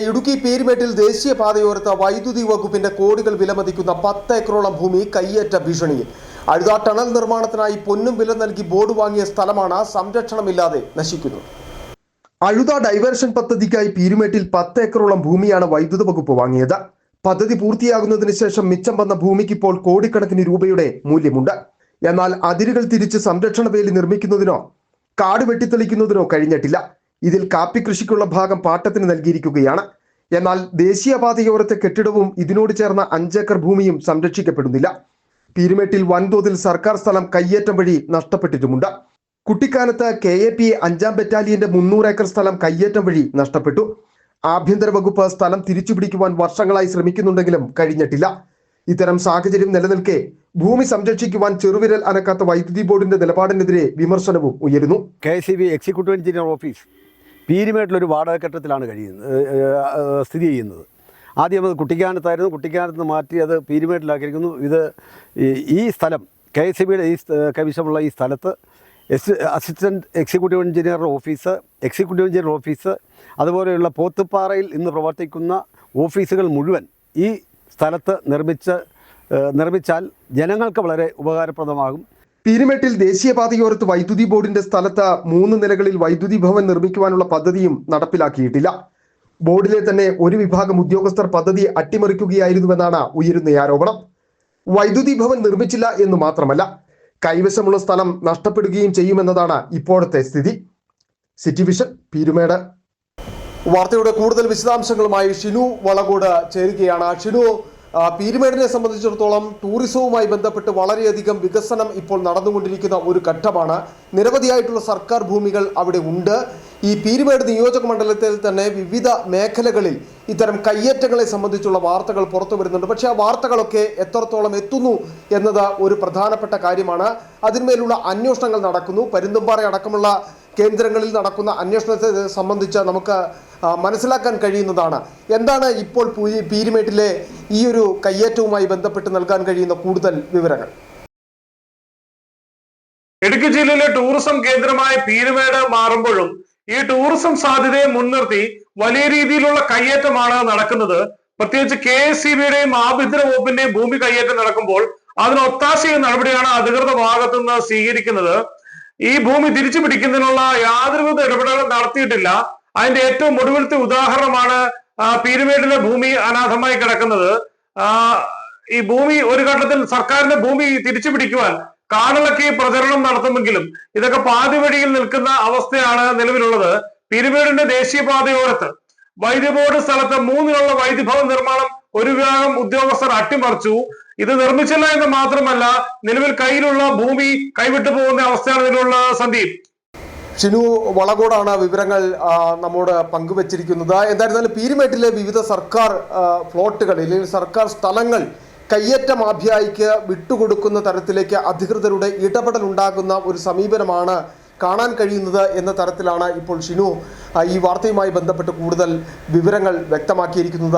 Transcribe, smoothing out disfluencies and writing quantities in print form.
ഇടുക്കി പീരുമേട്ടിൽ ദേശീയപാതയോരത്ത് വൈദ്യുതി വകുപ്പിന്റെ കോടികൾ വിലമതിക്കുന്ന 10 ഏക്കറോളം ഭൂമി കയ്യേറ്റ ഭീഷണിയിൽ. അഴുത ടണൽ നിർമ്മാണത്തിനായി പൊന്നും വില നൽകി ബോർഡ് വാങ്ങിയ സ്ഥലമാണ് സംരക്ഷണമില്ലാതെ നശിക്കുന്നത്. അഴുത ഡൈവേർഷൻ പദ്ധതിക്കായി പീരുമേട്ടിൽ 10 ഏക്കറോളം ഭൂമിയാണ് വൈദ്യുത വകുപ്പ് വാങ്ങിയത്. പദ്ധതി പൂർത്തിയാകുന്നതിന് ശേഷം മിച്ചം വന്ന ഭൂമിക്ക് ഇപ്പോൾ കോടിക്കണക്കിന് രൂപയുടെ മൂല്യമുണ്ട്. എന്നാൽ അതിരുകൾ തിരിച്ച് സംരക്ഷണ വേലി നിർമ്മിക്കുന്നതിനോ കാട് വെട്ടിത്തെളിക്കുന്നതിനോ കഴിഞ്ഞിട്ടില്ല. ഇതിൽ കാപ്പി കൃഷിക്കുള്ള ഭാഗം പാട്ടത്തിന് നൽകിയിരിക്കുകയാണ്. എന്നാൽ ദേശീയപാതയോരത്തെ കെട്ടിടവും ഇതിനോട് ചേർന്ന 5 ഏക്കർ ഭൂമിയും സംരക്ഷിക്കപ്പെടുന്നില്ല. പീരുമേട്ടിൽ വൻതോതിൽ സർക്കാർ സ്ഥലം കയ്യേറ്റം വഴി നഷ്ടപ്പെട്ടിട്ടുമുണ്ട്. കുട്ടിക്കാനത്ത് KAP 5ാം ബറ്റാലിയന്റെ 300 ഏക്കർ സ്ഥലം കയ്യേറ്റം വഴി നഷ്ടപ്പെട്ടു. ആഭ്യന്തര വകുപ്പ് സ്ഥലം തിരിച്ചുപിടിക്കുവാൻ വർഷങ്ങളായി ശ്രമിക്കുന്നുണ്ടെങ്കിലും കഴിഞ്ഞിട്ടില്ല. ഇത്തരം സാഹചര്യം നിലനിൽക്കെ ഭൂമി സംരക്ഷിക്കുവാൻ ചെറുവിരൽ അനക്കാത്ത വൈദ്യുതി ബോർഡിന്റെ നിലപാടിനെതിരെ വിമർശനവും ഉയരുന്നു. KSEB എക്സിക്യൂട്ടീവ് എഞ്ചിനീയർ ഓഫീസ് പീരുമേട്ടിലൊരു വാടക കെട്ടിടത്തിലാണ് സ്ഥിതി ചെയ്യുന്നത്. ആദ്യം അത് കുട്ടിക്കാനത്തായിരുന്നു. കുട്ടിക്കാനത്ത് മാറ്റി അത് പീരുമേട്ടിലാക്കിയിരിക്കുന്നു. ഈ സ്ഥലം KSEBയുടെ ഈ കൈവശമുള്ള ഈ സ്ഥലത്ത് അസിസ്റ്റൻറ്റ് എക്സിക്യൂട്ടീവ് എഞ്ചിനീയർ ഓഫീസ് അതുപോലെയുള്ള പോത്തുപ്പാറയിൽ ഇന്ന് പ്രവർത്തിക്കുന്ന ഓഫീസുകൾ മുഴുവൻ ഈ സ്ഥലത്ത് നിർമ്മിച്ചാൽ ജനങ്ങൾക്ക് വളരെ ഉപകാരപ്രദമാകും. പീരുമേട്ടിൽ ദേശീയപാതയോരത്ത് വൈദ്യുതി ബോർഡിന്റെ സ്ഥലത്ത് 3 നിലകളിൽ വൈദ്യുതി ഭവൻ നിർമ്മിക്കുവാനുള്ള പദ്ധതിയും നടപ്പിലാക്കിയിട്ടില്ല. ബോർഡിലെ തന്നെ ഒരു വിഭാഗം ഉദ്യോഗസ്ഥർ പദ്ധതി അട്ടിമറിക്കുകയായിരുന്നുവെന്നാണ് ഉയരുന്ന ആരോപണം. വൈദ്യുതി ഭവൻ നിർമ്മിച്ചില്ല എന്ന് മാത്രമല്ല, കൈവശമുള്ള സ്ഥലം നഷ്ടപ്പെടുകയും ചെയ്യുമെന്നതാണ് ഇപ്പോഴത്തെ സ്ഥിതി. City vision, Peermade. വാർത്തയുടെ കൂടുതൽ വിശദാംശങ്ങളുമായി ഷിനു വളകോട് ചേരുകയാണ്. ഷിനു, പീരുമേടിനെ സംബന്ധിച്ചിടത്തോളം ടൂറിസവുമായി ബന്ധപ്പെട്ട് വളരെയധികം വികസനം ഇപ്പോൾ നടന്നുകൊണ്ടിരിക്കുന്ന ഒരു ഘട്ടമാണ്. നിരവധിയായിട്ടുള്ള സർക്കാർ ഭൂമികൾ അവിടെ ഉണ്ട്. ഈ പീരുമേട് നിയോജക മണ്ഡലത്തിൽ തന്നെ വിവിധ മേഖലകളിൽ ഇത്തരം കയ്യേറ്റങ്ങളെ സംബന്ധിച്ചുള്ള വാർത്തകൾ പുറത്തു വരുന്നുണ്ട്. പക്ഷേ ആ വാർത്തകളൊക്കെ എത്രത്തോളം എത്തുന്നു എന്നത് ഒരു പ്രധാനപ്പെട്ട കാര്യമാണ്. അതിന്മേലുള്ള അന്വേഷണങ്ങൾ നടക്കുന്നു. പരുന്തുംപാറ അടക്കമുള്ള കേന്ദ്രങ്ങളിൽ നടക്കുന്ന അന്വേഷണത്തെ സംബന്ധിച്ച് നമുക്ക് മനസ്സിലാക്കാൻ കഴിയുന്നതാണ്. എന്താണ് ഇപ്പോൾ പീരുമേട്ടിലെ ഈ ഒരു കയ്യേറ്റവുമായി ബന്ധപ്പെട്ട് നൽകാൻ കഴിയുന്ന കൂടുതൽ വിവരങ്ങൾ? ഇടുക്കി ജില്ലയിലെ ടൂറിസം കേന്ദ്രമായ പീരുമേട് മാറുമ്പോഴും ഈ ടൂറിസം സാധ്യതയെ മുൻനിർത്തി വലിയ രീതിയിലുള്ള കയ്യേറ്റമാണ് നടക്കുന്നത്. പ്രത്യേകിച്ച് KSEBയുടെയും ആഭ്യന്തര വകുപ്പിന്റെയും ഭൂമി കയ്യേറ്റം നടക്കുമ്പോൾ അതിന് ഒത്താശയ നടപടിയാണ് അധികൃത ഭാഗത്തു നിന്ന് സ്വീകരിക്കുന്നത്. ഈ ഭൂമി തിരിച്ചു പിടിക്കുന്നതിനുള്ള യാതൊരുവിധ ഇടപെടലും നടത്തിയിട്ടില്ല. അതിന്റെ ഏറ്റവും ഒടുവിലത്തെ ഉദാഹരണമാണ് പീരുമേടിലെ ഭൂമി അനാഥമായി കിടക്കുന്നത്. ഈ ഭൂമി ഒരു ഘട്ടത്തിൽ സർക്കാരിന്റെ ഭൂമി തിരിച്ചു പിടിക്കുവാൻ കാടിളക്കി പ്രചരണം നടത്തുമെങ്കിലും ഇതൊക്കെ പാതി വഴിയിൽ നിൽക്കുന്ന അവസ്ഥയാണ് നിലവിലുള്ളത്. പീരുമേടിന്റെ ദേശീയപാതയോരത്ത് വൈദ്യുതി ബോർഡ് സ്ഥലത്ത് 3 നിലയുള്ള വൈദ്യുതി ഭവൻ നിർമ്മാണം ഒരു വിഭാഗം ഉദ്യോഗസ്ഥർ അട്ടിമറിച്ചു. ഇത് നിർമ്മിച്ചില്ല എന്ന് മാത്രമല്ല, നിലവിൽ കയ്യിലുള്ള ഭൂമി കൈവിട്ടു പോകുന്ന അവസ്ഥയാണ് ഇതിലുള്ള. സന്ദീപ്. ഷിനു വളകോടാണ് വിവരങ്ങൾ നമ്മോട് പങ്കുവച്ചിരിക്കുന്നത്. എന്തായിരുന്നാലും പീരുമേട്ടിലെ വിവിധ സർക്കാർ പ്ലോട്ടുകൾ അല്ലെങ്കിൽ സർക്കാർ സ്ഥലങ്ങൾ കയ്യേറ്റ മാഫിയയ്ക്ക് വിട്ടുകൊടുക്കുന്ന തരത്തിലേക്ക് അധികൃതരുടെ ഇടപെടൽ ഉണ്ടാകുന്ന ഒരു സമീപനമാണ് കാണാൻ കഴിയുന്നത് എന്ന തരത്തിലാണ് ഇപ്പോൾ ഷിനു ഈ വാർത്തയുമായി ബന്ധപ്പെട്ട് കൂടുതൽ വിവരങ്ങൾ വ്യക്തമാക്കിയിരിക്കുന്നത്.